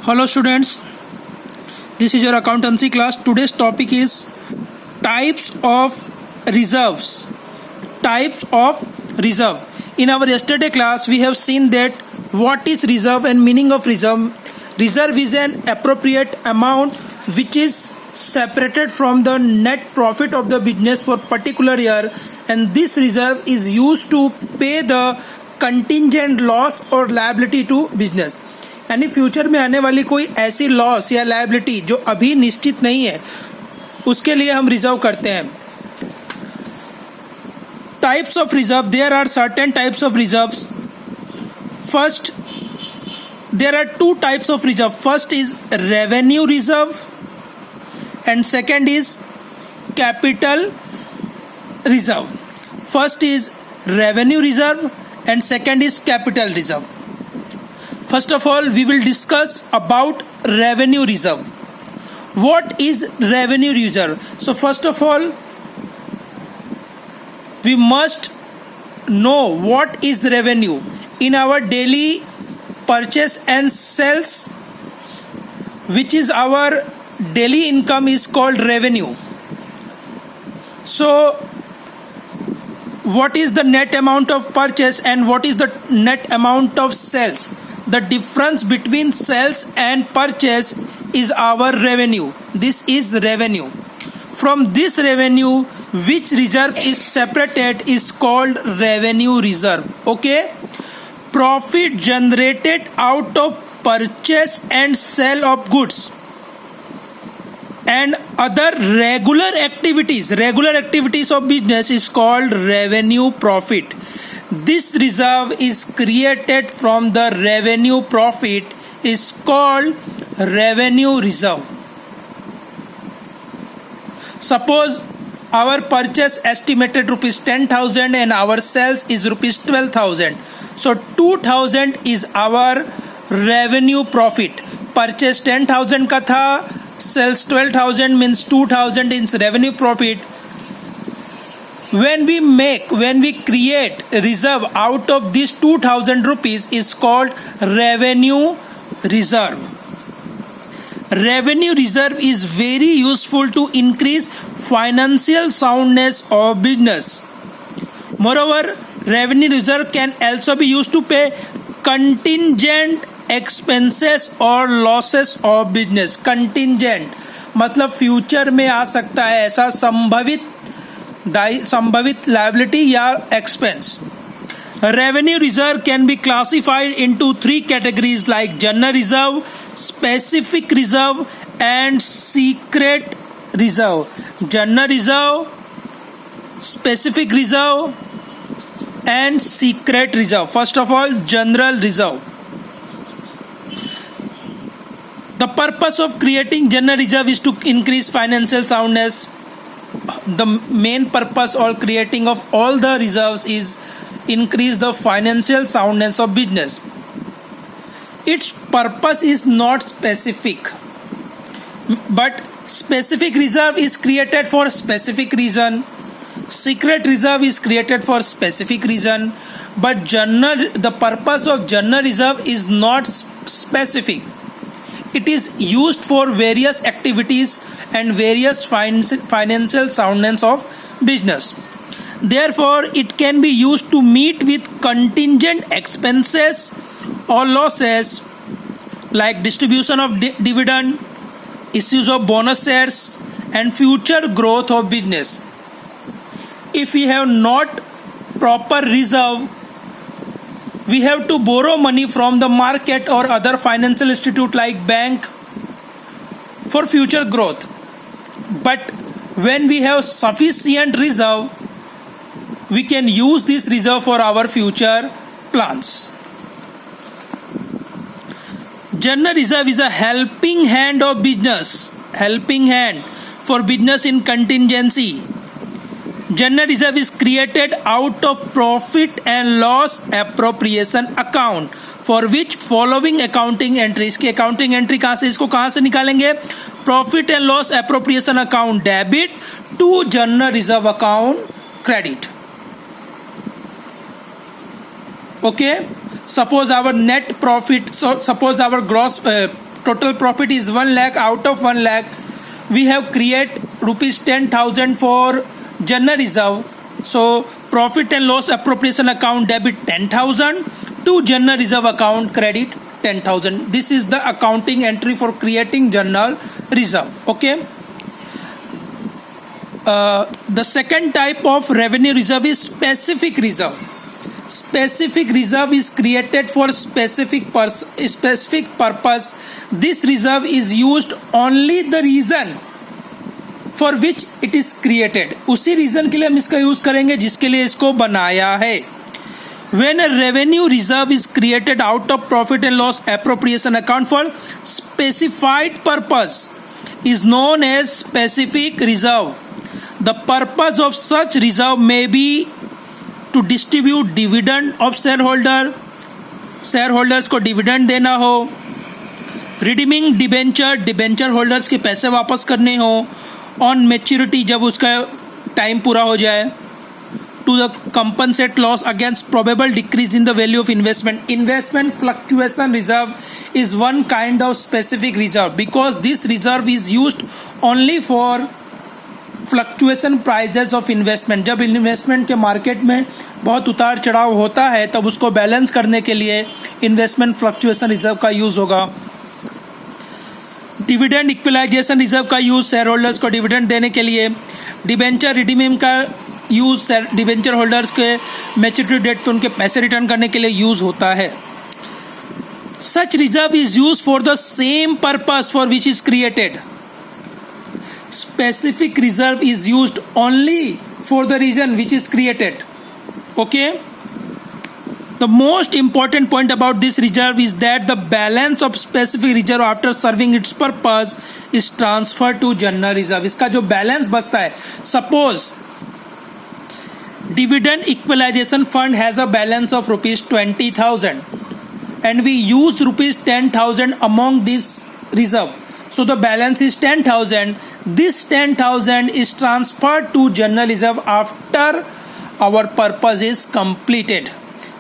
Hello students, this is your accountancy class. Today's topic is types of reserves. Types of reserve. In our yesterday class we have seen that what is reserve and meaning of reserve. Reserve is an appropriate amount which is separated from the net profit of the business for particular year, and this reserve is used to pay the contingent loss or liability to business. यानी future में आने वाली कोई ऐसी loss या liability जो अभी निश्चित नहीं है उसके लिए हम रिजर्व करते हैं. Types of reserve. There are certain types of reserves. First, there are two types of reserve. First is revenue reserve and second is capital reserve. First is revenue reserve and second is capital reserve. First of all, we will discuss about revenue reserve. What is revenue reserve? So first of all, we must know what is revenue. In our daily purchase and sales, which is our daily income, is called revenue. So what is the net amount of purchase and what is the net amount of sales? The difference between sales and purchase is our revenue. This is revenue. From this revenue, which reserve is separated is called revenue reserve. Okay? Profit generated out of purchase and sale of goods and other regular activities of business is called revenue profit. This reserve is created from the revenue profit is called revenue reserve. Suppose our purchase estimated rupees 10,000 and our sales is rupees 12,000. So 2,000 is our revenue profit. Purchase 10,000 का था, sales 12,000 means 2,000 is revenue profit. When we create reserve out of this 2,000 rupees is called revenue reserve. Revenue reserve is very useful to increase financial soundness of business. Moreover, revenue reserve can also be used to pay contingent expenses और losses of business. Contingent मतलब future में आ सकता है ऐसा संभावित liability या expense. Revenue reserve can be classified into three categories like general reserve, specific reserve and secret reserve. General reserve, specific reserve and secret reserve. First of all, general reserve. The purpose of creating general reserve is to increase financial soundness. The main purpose or creating of all the reserves is increase the financial soundness of business. Its purpose is not specific, but specific reserve is created for specific reason. Secret reserve is created for specific reason, but the purpose of general reserve is not specific. It is used for various activities and various financial soundness of business. Therefore, it can be used to meet with contingent expenses or losses like distribution of dividend, issues of bonus shares, and future growth of business. If we have not proper reserve, we have to borrow money from the market or other financial institute like bank for future growth. But when we have sufficient reserve, we can use this reserve for our future plans. General reserve is a helping hand of business. Helping hand for business in contingency. General reserve is created out of profit and loss appropriation account for which following accounting entries. की accounting entry कहाँ से, इसको कहाँ से निकालेंगे? Profit and loss appropriation account debit to general reserve account credit. Okay, suppose our net profit, so suppose our gross total profit is 1 lakh. Out of 1 lakh, we have create rupees 10,000 for general reserve. So profit and loss appropriation account debit 10,000 to general reserve account credit 10,000. This is the accounting entry for creating general reserve. Okay. The second type of revenue reserve is specific reserve. Specific reserve is created for specific purpose. This reserve is used only the reason for which it is created. उसी reason के लिए हम इसका use करेंगे जिसके लिए इसको बनाया है. When a revenue reserve is created out of profit and loss appropriation account for specified purpose is known as specific reserve. The purpose of such reserve may be to distribute dividend of shareholders को dividend देना हो, redeeming debenture holders के पैसे वापस करने हो on maturity जब उसका टाइम पूरा हो जाए, to the compensate loss against probable decrease in the value of investment. Investment fluctuation reserve is one kind of specific reserve because this reserve is used only for fluctuation prices of investment. जब investment के market में बहुत उतार चढ़ाव होता है तब उसको बैलेंस करने के लिए इन्वेस्टमेंट फ्लक्चुएशन रिजर्व का यूज होगा. डिविडेंड इक्वलाइजेशन रिजर्व का यूज शेयर होल्डर्स को डिविडेंड देने के लिए. डिबेंचर रिडीमिंग का यूज डिबेंचर होल्डर्स के मैच्योरिटी डेट पर उनके पैसे रिटर्न करने के लिए यूज होता है. Such reserve is use for the same purpose for which is created. Specific reserve is used only for the reason which is created. Okay. The most important point about this reserve is that the balance of specific reserve after serving its purpose is transferred to general reserve. इसका जो balance बचता है, suppose dividend equalization fund has a balance of rupees 20,000 and we use rupees 10,000 among this reserve. So the balance is 10,000. This 10,000 is transferred to general reserve after our purpose is completed.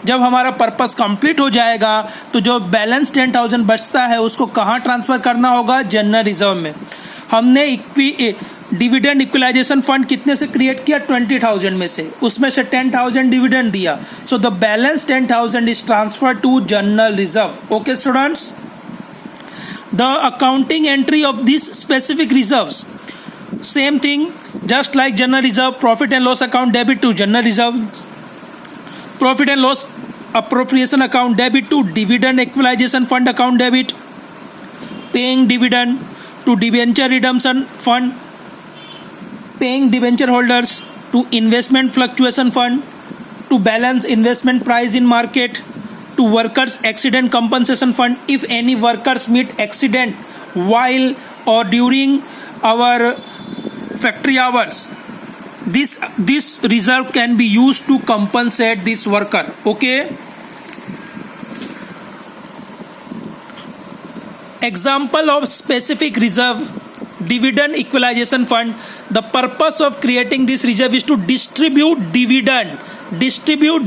जब हमारा purpose complete हो जाएगा तो जो balance 10,000 बचता है उसको कहाँ ट्रांसफर करना होगा? जनरल रिजर्व में. हमने डिविडेंड इक्वलाइजेशन फंड कितने से क्रिएट किया? 20,000 में से. उसमें से 10,000 डिविडेंड दिया. So the balance 10,000 is transfer to general reserve. Okay students. The accounting entry of these specific reserves, same thing, just like general reserve, profit and loss account debit to general reserve, profit and loss appropriation account debit to dividend equalization fund account debit, paying dividend to debenture redemption fund, paying debenture holders to investment fluctuation fund, to balance investment price in market, to workers accident compensation fund if any workers meet accident while or during our factory hours. This reserve can be used to compensate this worker. Okay. Example of specific reserve: dividend equalization fund. The purpose of creating this reserve is to distribute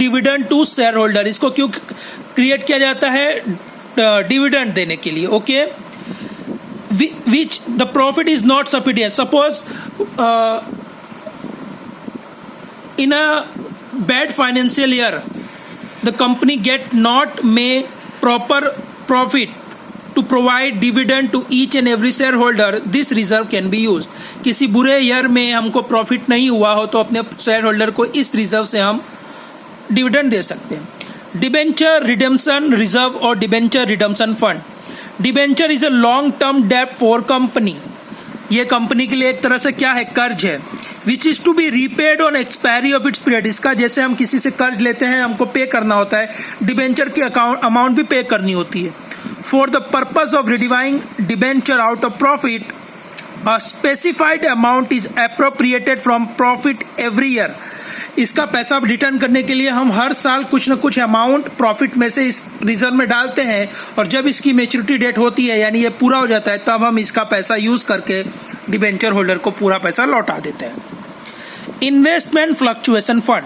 dividend to shareholder. इसको क्यों create किया जाता है? Dividend देने के लिए. Okay. Which the profit is not sufficient. Suppose in a bad financial year the company get not make proper profit to provide dividend to each and every shareholder. This reserve can be used. किसी बुरे year में हमको profit नहीं हुआ हो तो अपने share holder को इस रिजर्व से हम डिविडेंड दे सकते हैं. डिबेंचर रिडेम्पशन रिजर्व और debenture redemption fund. Debenture is a long term debt for company. ये कंपनी के लिए एक तरह से क्या है? कर्ज है. Which is to be repaid on expiry of its period. इसका जैसे हम किसी से कर्ज लेते हैं हमको पे करना होता है, डिबेंचर की अमाउंट भी पे करनी होती है. For the purpose of redeeming debenture out of profit a specified amount is appropriated from profit every year. इसका पैसा रिटर्न करने के लिए हम हर साल कुछ न कुछ अमाउंट प्रॉफिट में से इस रिजर्व में डालते हैं और जब इसकी मैच्योरिटी डेट होती है यानी ये पूरा हो जाता है तब हम इसका पैसा यूज करके डिबेंचर होल्डर को पूरा पैसा लौटा देते हैं. Investment fluctuation fund.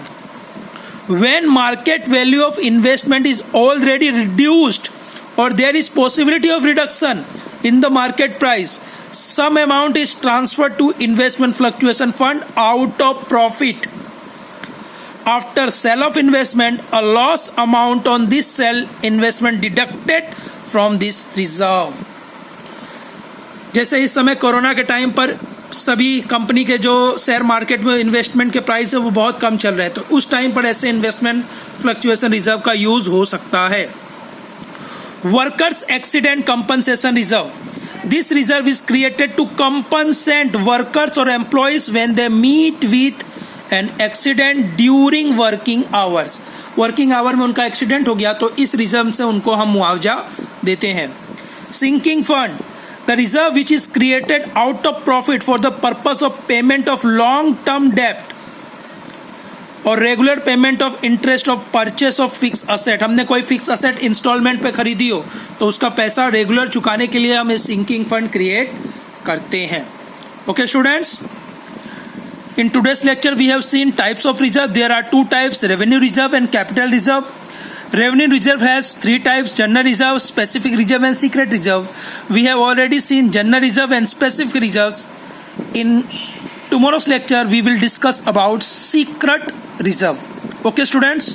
When market value of investment is already reduced or there is possibility of reduction in the market price, some amount is transferred to investment fluctuation fund out of profit. After sale of investment, a loss amount on this sell investment deducted from this reserve. जैसे इस समय corona के time पर सभी company के जो share market में investment के प्राइस है वो बहुत कम चल रहे हैं, तो उस टाइम पर ऐसे इन्वेस्टमेंट फ्लक्चुएशन रिजर्व का यूज हो सकता है. Workers accident compensation reserve. This reserve is created to compensate workers और employees when they meet with an accident during working hours. Working hour में उनका एक्सीडेंट हो गया तो इस रिजर्व से उनको हम मुआवजा देते हैं. Sinking fund. The reserve which is created out of profit for the purpose of payment of long-term debt or regular payment of interest of purchase of fixed asset. हमने कोई फिक्स असेट इंस्टॉलमेंट पे खरीदी हो तो उसका पैसा regular चुकाने के लिए हम एक सिंकिंग फंड क्रिएट करते हैं. Okay students, in today's lecture we have seen types of reserve. There are two types, revenue reserve and capital reserve. Revenue reserve has three types: general reserve, specific reserve and secret reserve. We have already seen general reserve and specific reserves. In tomorrow's lecture we will discuss about secret reserve. Okay students.